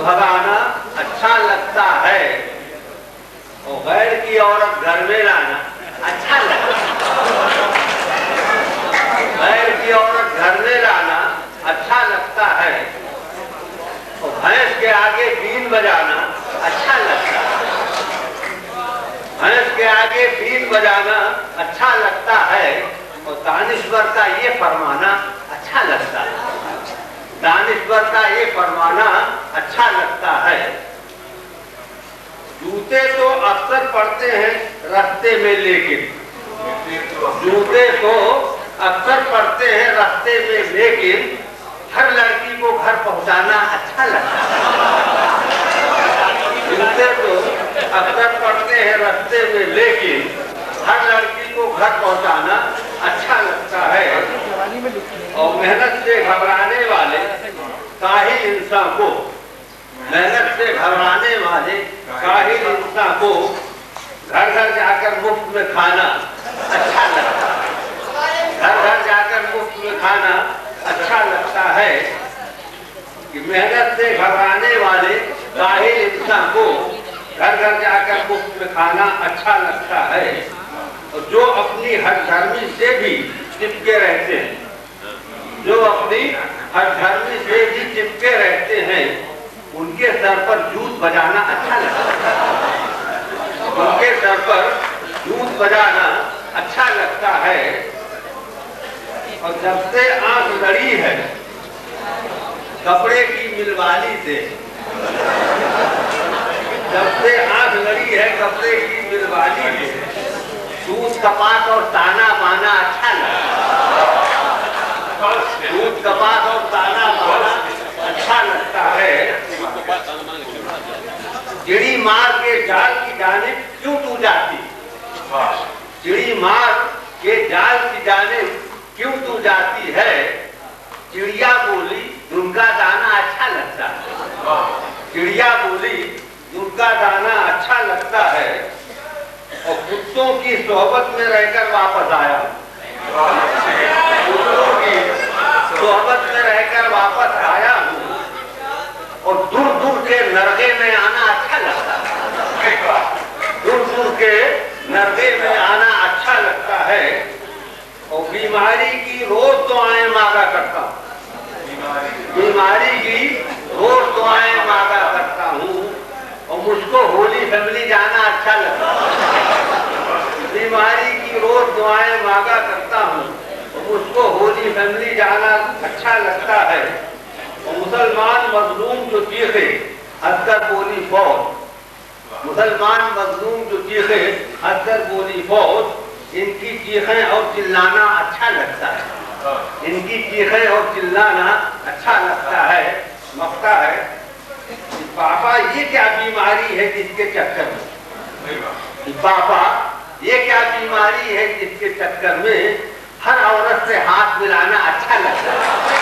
भगाना अच्छा लगता है और गैर की औरत घर में लाना अच्छा लगता है। गैर की औरत घर में लाना अच्छा लगता है और भैंस के आगे बीन बजाना अच्छा लगता है। भैंस के आगे बीन बजाना अच्छा लगता है और दानिश्वर का ये फरमाना अच्छा लगता है। दानिश्वर का ये फरमाना अच्छा लगता है। जूते तो अक्सर पड़ते हैं रास्ते में, लेकिन जूते तो अक्सर पड़ते हैं रास्ते में, लेकिन हर लड़की को घर पहुंचाना अच्छा लगता है। जूते तो अक्सर पड़ते हैं रास्ते में, लेकिन हर लड़की को घर पहुंचाना अच्छा लगता है। और मेहनत से घबराने वाले काहिल इंसान को, मेहनत से घबराने वाले काहिल इंसान को घर घर जाकर मुफ्त में खाना अच्छा लगता है। घर घर जाकर मुफ्त में खाना अच्छा लगता है कि मेहनत से घबराने वाले काहिल इंसान को घर घर जाकर मुफ्त में खाना अच्छा लगता है। और जो अपनी हठधर्मी से भी चिपके रहते हैं, जो अपनी हठधर्मी से भी चिपके रहते हैं, उनके सर पर जूत बजाना अच्छा लगता है। उनके सर पर जूत बजाना अच्छा लगता है। और जब से आंख लड़ी है कपड़े की मिलवाली से, जब से आंख लड़ी है कपड़े की मिलवाली से, दूध कपास और ताना बाना अच्छा लगता है। दूध कपास और ताना बाना अच्छा लगता है। चिड़ी मार के जाल की जानिब क्यों तू जाती, चिड़ी मार के जाल की जानिब क्यों तू जाती है। चिड़िया बोली उनका दाना अच्छा लगता है। चिड़िया बोली उनका दाना अच्छा लगता है। और कुत्तों की सोहबत में रहकर वापस आया, कुत्तों की सोहबत में रहकर वापस आया हूँ। और दूर दूर के नरगे में आना अच्छा लगता है। दूर दूर के नरगे में आना अच्छा लगता है। और बीमारी की रोज दुआएं मांगा करता हूँ, बीमारी की रोज दुआएं मांगा करता हूँ। और मुझको होली फैमिली जाना अच्छा लगता है। बीमारी की रोज दुआएं मांगा करता हूँ और मुझको होली फैमिली जाना अच्छा लगता है। और मुसलमान मजलूम जो चीखे हंसकर बोली फौज, मुसलमान मजलूम जो चीखे हंसकर बोली फौज, इनकी चीखें और चिल्लाना अच्छा लगता है। इनकी चीखें और चिल्लाना अच्छा लगता है। मक्का है पापा ये क्या बीमारी है जिसके चक्कर में, पापा ये क्या बीमारी है जिसके चक्कर में हर औरत से हाथ मिलाना अच्छा लगता है।